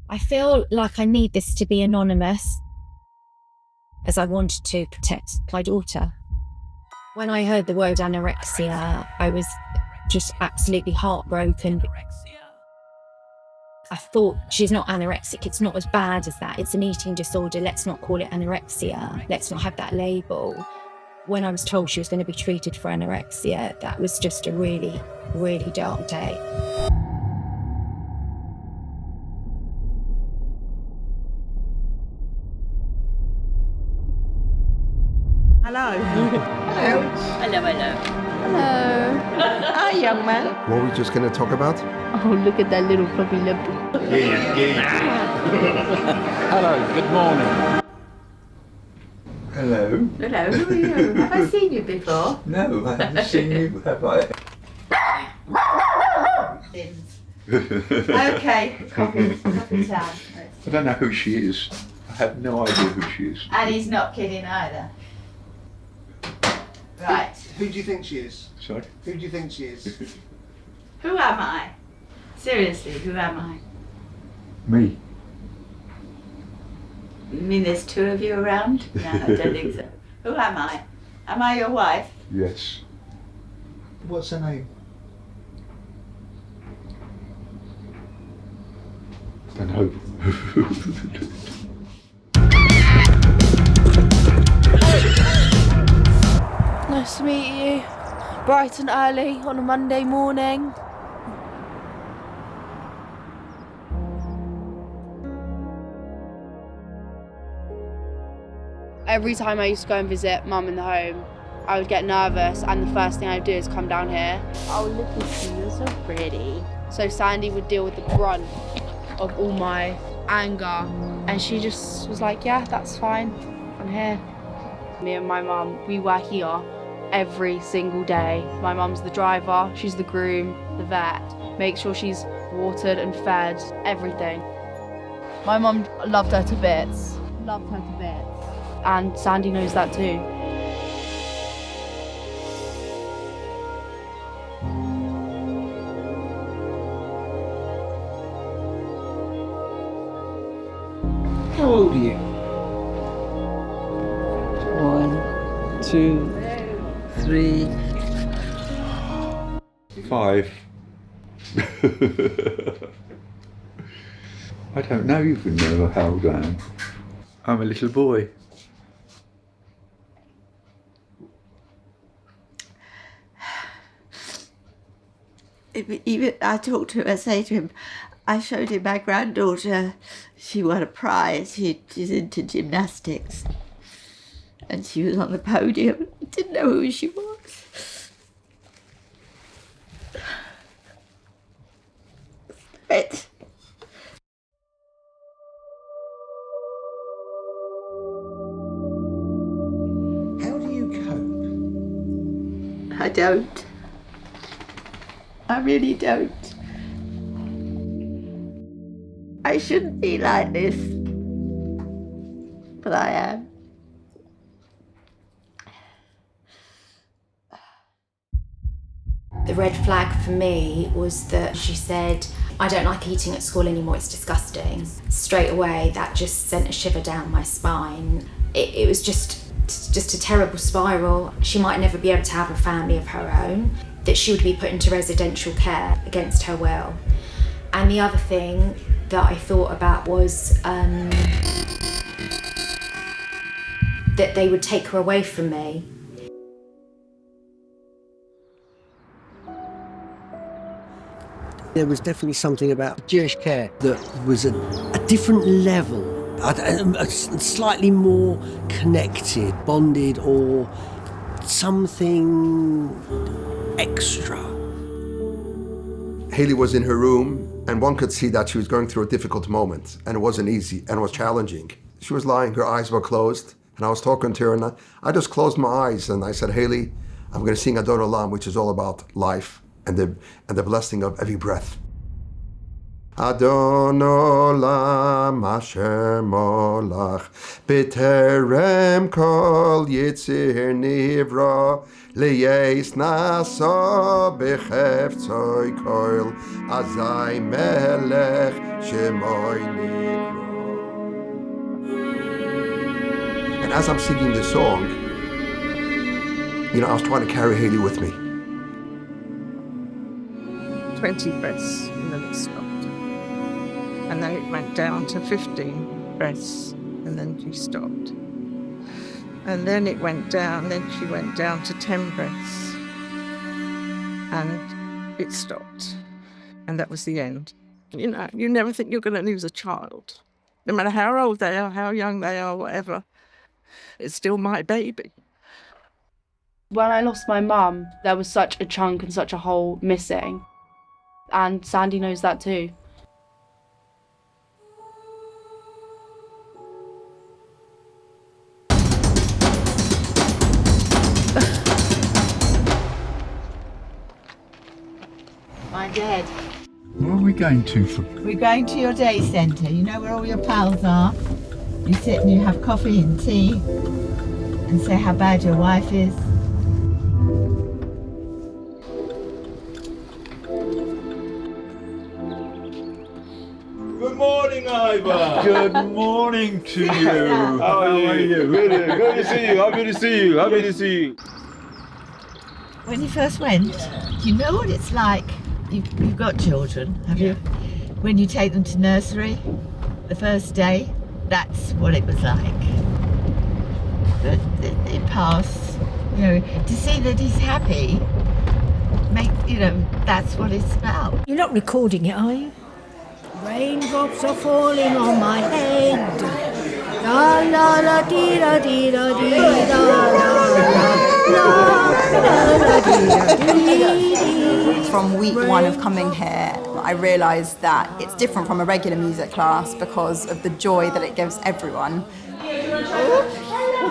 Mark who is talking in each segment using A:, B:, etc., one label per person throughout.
A: I feel like I need this to be anonymous, as I wanted to protect my daughter. When I heard the word anorexia, I was just absolutely heartbroken. I thought, she's not anorexic, it's not as bad as that. It's an eating disorder, let's not call it anorexia, let's not have that label. When I was told she was going to be treated for anorexia, that was just a really, really dark day.
B: Hello. Hello.
C: Hello, hello.
B: Hello. Hi, young man.
D: What are we just going to talk about?
B: Oh, look at that little fluffy lip.
E: Hello, good morning.
F: Hello.
C: Hello, who are you? Have I seen you before?
F: No, I haven't seen you, have I?
C: Okay, coffee time.
F: I don't know who she is. I have no idea who she is.
C: And he's not kidding either. Right.
G: Who do you think she is?
F: Sorry?
G: Who do you think she is?
C: Who am I? Seriously, who am I?
F: Me.
C: You mean there's two of you around? No, I don't think so. Who am I? Am I your wife?
F: Yes.
G: What's her name?
F: And who?
B: Nice to meet you. Bright and early on a Monday morning. Every time I used to go and visit Mum in the home, I would get nervous, and the first thing I'd do is come down here. Oh, look at you, you're so pretty. So Sandy would deal with the brunt of all my anger, and she just was like, yeah, that's fine, I'm here. Me and my mum, we work here every single day. My mum's the driver, she's the groom, the vet, make sure she's watered and fed, everything. My mum loved her to bits. Loved her to bits. And Sandy knows that too.
G: How old are you?
E: 1, 2, 3.
F: 5. I don't know even know how old I am. I'm a little boy.
H: Even I talked to him, I say to him, I showed him my granddaughter, she won a prize, she's into gymnastics. And she was on the podium, I didn't know who she was. But
G: How do you cope?
H: I don't. I really don't. I shouldn't be like this, but I am.
A: The red flag for me was that she said, I don't like eating at school anymore, it's disgusting. Straight away, that just sent a shiver down my spine. It was just a terrible spiral. She might never be able to have a family of her own, that she would be put into residential care against her will. And the other thing that I thought about was that they would take her away from me.
I: There was definitely something about Jewish care that was a different level, slightly more connected, bonded, or something extra.
D: Haley was in her room, and one could see that she was going through a difficult moment, and it wasn't easy, and it was challenging. She was lying, her eyes were closed, and I was talking to her, and I just closed my eyes, and I said, Haley, I'm going to sing Adon Olam, which is all about life and the blessing of every breath. Adon olam asher molach b'terem kol yitzir nivra liyes nasa b'cheftzoi koil azai melech shemoy nikro. And as I'm singing this song, I was trying to carry Haley with me.
J: 20 breaths and then it stopped. And then it went down to 15 breaths and then she stopped. And then it went down, then she went down to 10 breaths and it stopped. And that was the end. You never think you're going to lose a child. No matter how old they are, how young they are, whatever, it's still my baby.
B: When I lost my mum, there was such a chunk and such a hole missing. And Sandy knows that too.
C: My dad.
F: Where are we going to?
C: We're going to your day centre. You know where all your pals are? You sit and you have coffee and tea and say how bad your wife is.
F: Good morning, Ivor. Good morning to you.
K: How are you? Good to see you. Happy to see you. Happy to see you.
C: When you first went, do you know what it's like? You've got children, have you? When you take them to nursery, the first day, that's what it was like. But it passed. To see that he's happy, that's what it's about.
L: You're not recording it, are you? Raindrops are falling on my head. La la la dee da dee da dee da la.
M: From week one of coming here, I realised that it's different from a regular music class because of the joy that it gives everyone.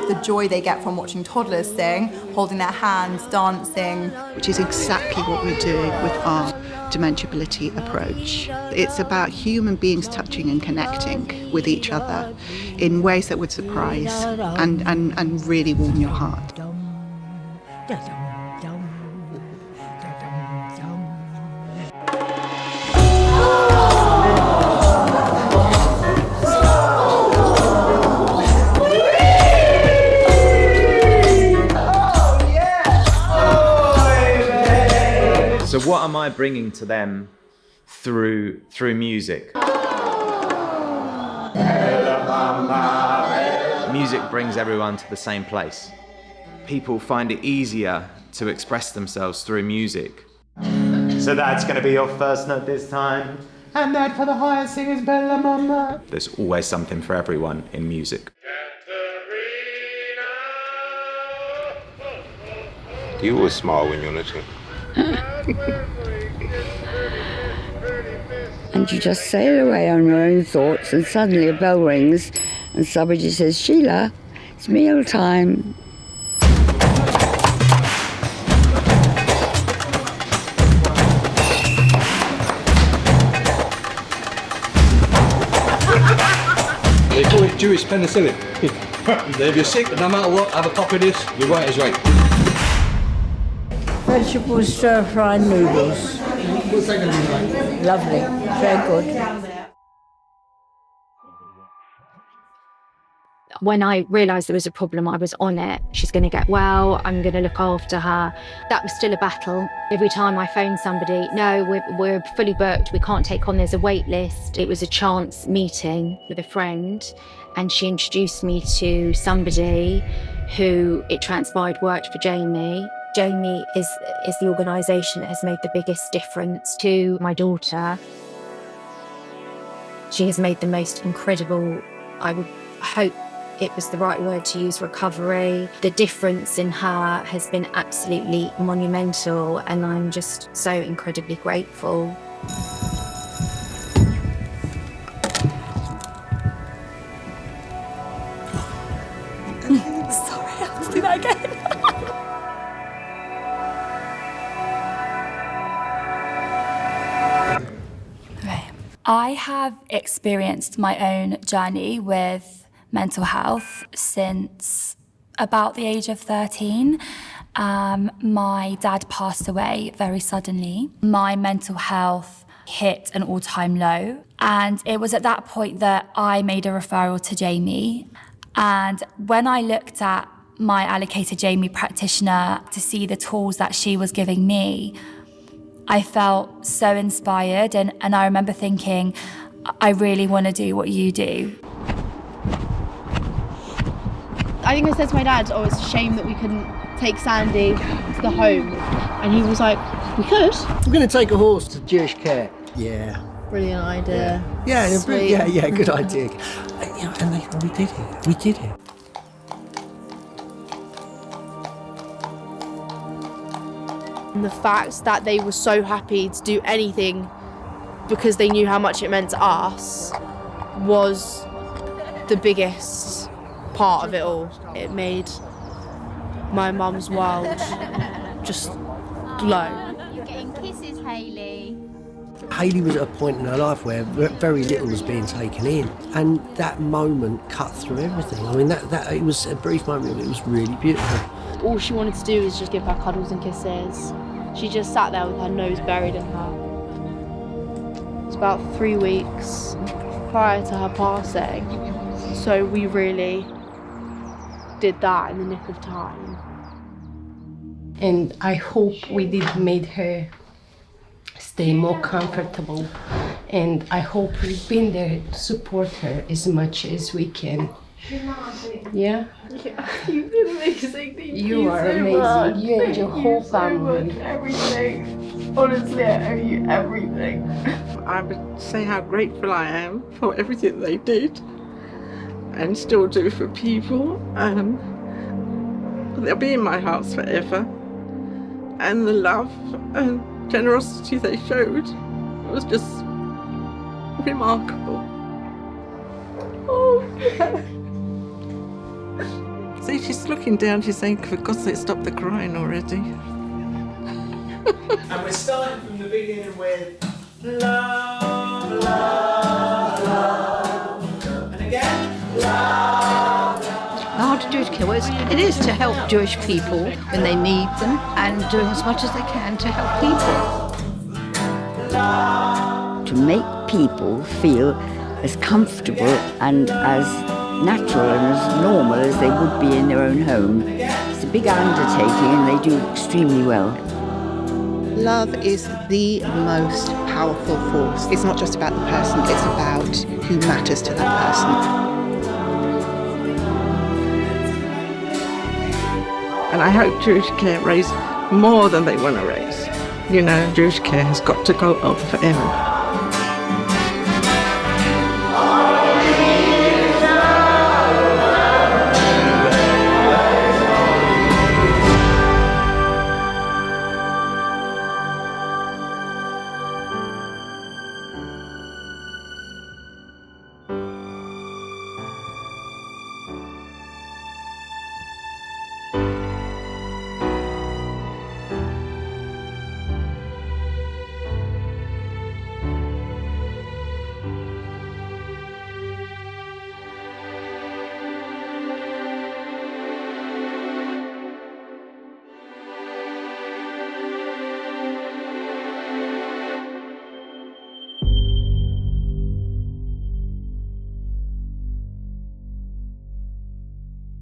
M: The joy they get from watching toddlers sing, holding their hands, dancing.
N: Which is exactly what we're doing with our Dementiability approach. It's about human beings touching and connecting with each other in ways that would surprise and really warm your heart.
O: So what am I bringing to them through music? Music brings everyone to the same place. People find it easier to express themselves through music. So that's going to be your first note this time. And that for the higher singers, Bella Mama. There's always something for everyone in music.
K: Do you always smile when you're listening?
P: And you just sail away on your own thoughts, and suddenly a bell rings and somebody says, "Sheila, it's meal time."
Q: They call it Jewish penicillin. If you're sick, no matter what, have a pop of this, your weight is right.
L: Vegetable stir-fried noodles. Lovely, very good.
A: When I realised there was a problem, I was on it. She's going to get well, I'm going to look after her. That was still a battle. Every time I phoned somebody, no, we're fully booked, we can't take on, there's a wait list. It was a chance meeting with a friend, and she introduced me to somebody who, it transpired, worked for Jamie. Jamie is the organisation that has made the biggest difference to my daughter. She has made the most incredible, I would hope it was the right word to use, recovery. The difference in her has been absolutely monumental, and I'm just so incredibly grateful.
L: Sorry, I have to do that again.
R: I have experienced my own journey with mental health since about the age of 13. My dad passed away very suddenly. My mental health hit an all-time low, and it was at that point that I made a referral to Jamie. And when I looked at my allocated Jamie practitioner to see the tools that she was giving me, I felt so inspired, and I remember thinking, I really want to do what you do.
B: I think I said to my dad, it's a shame that we couldn't take Sandy to the home. And he was like, we could.
I: I'm going to take a horse to Jewish care. Yeah.
B: Brilliant idea.
I: Yeah,
B: Sweet.
I: yeah, good idea. We did it. We did it.
B: And the fact that they were so happy to do anything because they knew how much it meant to us was the biggest part of it all. It made my mum's world just glow.
S: You're getting kisses, Hayley.
I: Hayley was at a point in her life where very little was being taken in, and that moment cut through everything. I mean, that it was a brief moment, but it was really beautiful.
B: All she wanted to do was just give her cuddles and kisses. She just sat there with her nose buried in her. It was about 3 weeks prior to her passing, so we really did that in the nick of time.
T: And I hope we did make her stay more comfortable, and I hope we've been there to support her as much as we can. Yeah?
B: You did amazing. Thank
T: you are
B: so
T: amazing.
B: Much.
T: You and your whole family.
B: So much. Everything. Honestly, I owe you everything.
J: I would say how grateful I am for everything they did and still do for people. They'll be in my heart forever. And the love and generosity they showed was just remarkable. Oh, yeah. See, she's looking down, she's saying, for God's sake, stop the crying already.
O: And we're starting from the beginning with love, love, love. And again, love, love.
H: The Heart of Jewish Care, it is to help Jewish people when they need them and doing as much as they can to help people.
P: To make people feel as comfortable and as natural and as normal as they would be in their own home. It's a big undertaking and they do extremely well.
N: Love is the most powerful force. It's not just about the person, it's about who matters to that person.
J: And I hope Jewish Care raise more than they want to raise. You know, Jewish Care has got to go on forever.